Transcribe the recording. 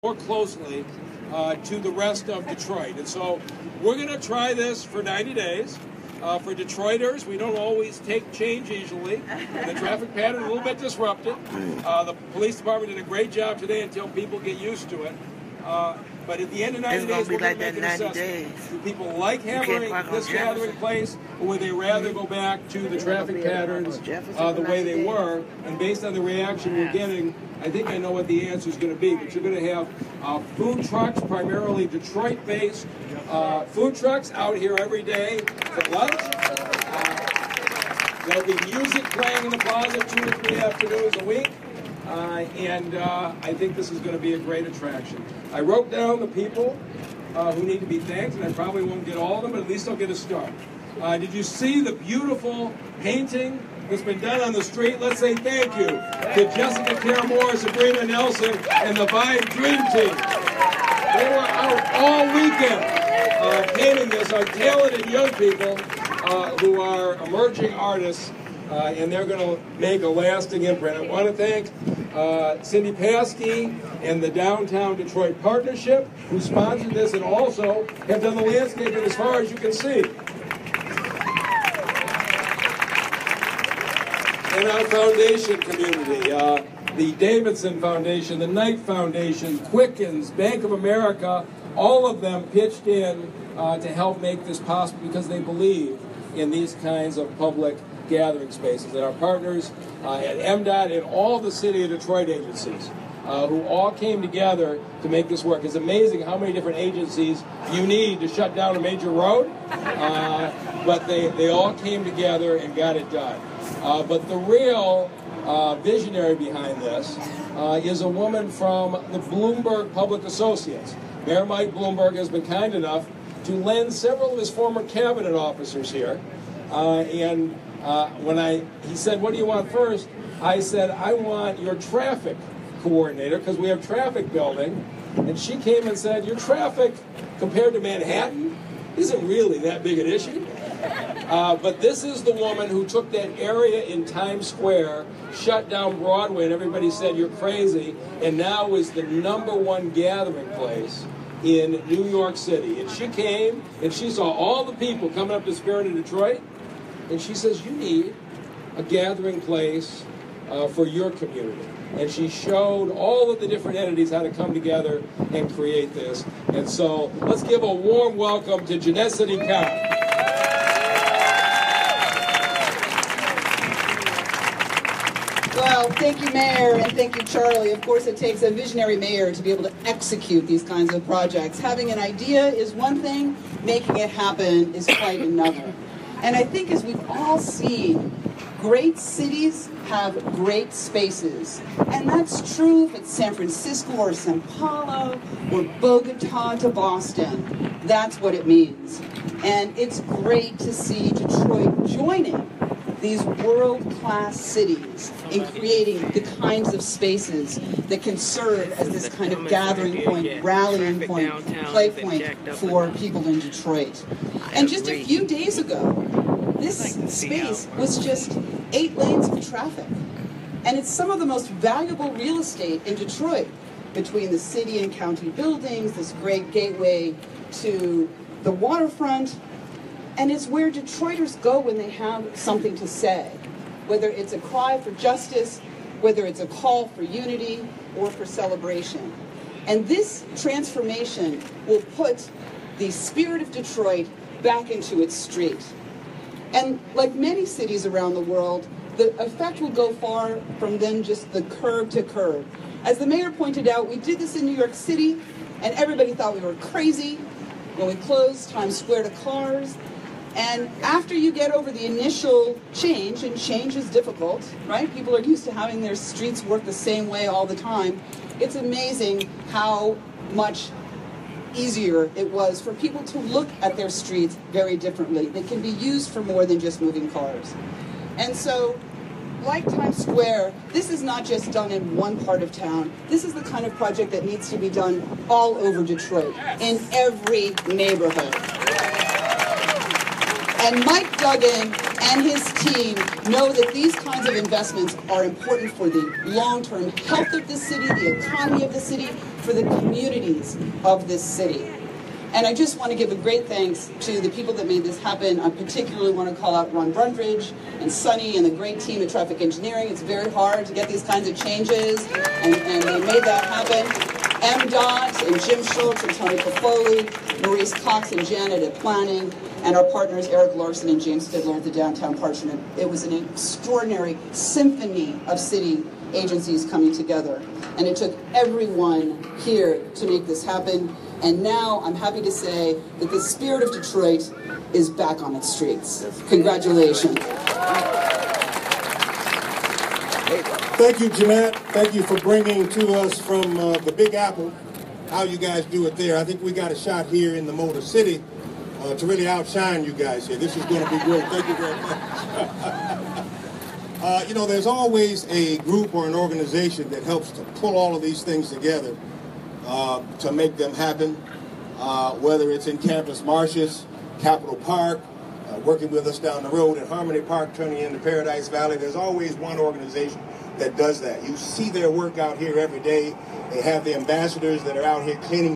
more closely to the rest of Detroit. And so we're going to try this for 90 days. For Detroiters, we don't always take change easily. The traffic pattern is a little bit disrupted. The police department did a great job today until people get used to it. But at the end of 90 days, we're going to make an assessment. Do people like having this gathering place, or would they rather go back to the traffic patterns the way they were? And based on the reaction we're getting, I think I know what the answer is going to be. But you're going to have food trucks, primarily Detroit-based food trucks out here every day for lunch. There'll be music playing in the plaza 2 or 3 afternoons a week. I think this is going to be a great attraction. I wrote down the people who need to be thanked, and I probably won't get all of them, but at least I'll get a start. Did you see the beautiful painting that's been done on the street? Let's say thank you to Jessica Caramore, Sabrina Nelson, and the Vibe Dream Team. They were out all weekend painting this. Our talented young people who are emerging artists, and they're going to make a lasting imprint. I want to thank Cindy Paskey and the Downtown Detroit Partnership, who sponsored this and also have done the landscaping as far as you can see. And our foundation community, the Davidson Foundation, the Knight Foundation, Quickens, Bank of America, all of them pitched in to help make this possible because they believe in these kinds of public gathering spaces. And our partners at MDOT and all the City of Detroit agencies who all came together to make this work. It's amazing how many different agencies you need to shut down a major road, but they all came together and got it done. But the real visionary behind this is a woman from the Bloomberg Public Associates. Mayor Mike Bloomberg has been kind enough to lend several of his former cabinet officers here. When he said, "What do you want first?" I said, "I want your traffic coordinator, because we have traffic building." And she came and said, "Your traffic compared to Manhattan isn't really that big an issue." But this is the woman who took that area in Times Square, shut down Broadway, and everybody said, "You're crazy," and now is the #1 gathering place in New York City. And she came, and she saw all the people coming up to Spirit of Detroit, and she says, "You need a gathering place for your community." And she showed all of the different entities how to come together and create this. And so let's give a warm welcome to Genesity County. Well, thank you, Mayor, and thank you, Charlie. Of course, it takes a visionary mayor to be able to execute these kinds of projects. Having an idea is one thing, making it happen is quite another. And I think as we've all seen, great cities have great spaces. And that's true if it's San Francisco or Sao Paulo or Bogota to Boston. That's what it means. And it's great to see Detroit joining these world-class cities in creating the kinds of spaces that can serve as this kind of gathering point, rallying point, play point for people in Detroit. And just a few days ago, this space was just 8 lanes of traffic. And it's some of the most valuable real estate in Detroit, between the city and county buildings, this great gateway to the waterfront. And it's where Detroiters go when they have something to say, whether it's a cry for justice, whether it's a call for unity or for celebration. And this transformation will put the spirit of Detroit back into its street. And like many cities around the world, the effect will go far from then just the curb to curb. As the mayor pointed out, we did this in New York City, and everybody thought we were crazy when we closed Times Square to cars. And after you get over the initial change, and change is difficult, right? People are used to having their streets work the same way all the time. It's amazing how much easier it was for people to look at their streets very differently. They can be used for more than just moving cars. And so, like Times Square, this is not just done in one part of town. This is the kind of project that needs to be done all over Detroit, in every neighborhood. And Mike Duggan and his team know that these kinds of investments are important for the long-term health of the city, the economy of the city, for the communities of this city. And I just want to give a great thanks to the people that made this happen. I particularly want to call out Ron Brundridge and Sonny and the great team at Traffic Engineering. It's very hard to get these kinds of changes, and they made that happen. MDOT and Jim Schultz and Tony Pafoli, Maurice Cox and Janet at Planning, and our partners Eric Larson and James Fiddler at the Downtown Parchment. It was an extraordinary symphony of city agencies coming together. And it took everyone here to make this happen. And now I'm happy to say that the spirit of Detroit is back on its streets. Congratulations. Thank you, Jeanette. Thank you for bringing to us from the Big Apple how you guys do it there. I think we got a shot here in the Motor City to really outshine you guys here. This is going to be great. Thank you very much. You know, there's always a group or an organization that helps to pull all of these things together to make them happen, whether it's in Campus Martius, Capitol Park, working with us down the road at Harmony Park, turning into Paradise Valley. There's always one organization that does that. You see their work out here every day. They have the ambassadors that are out here cleaning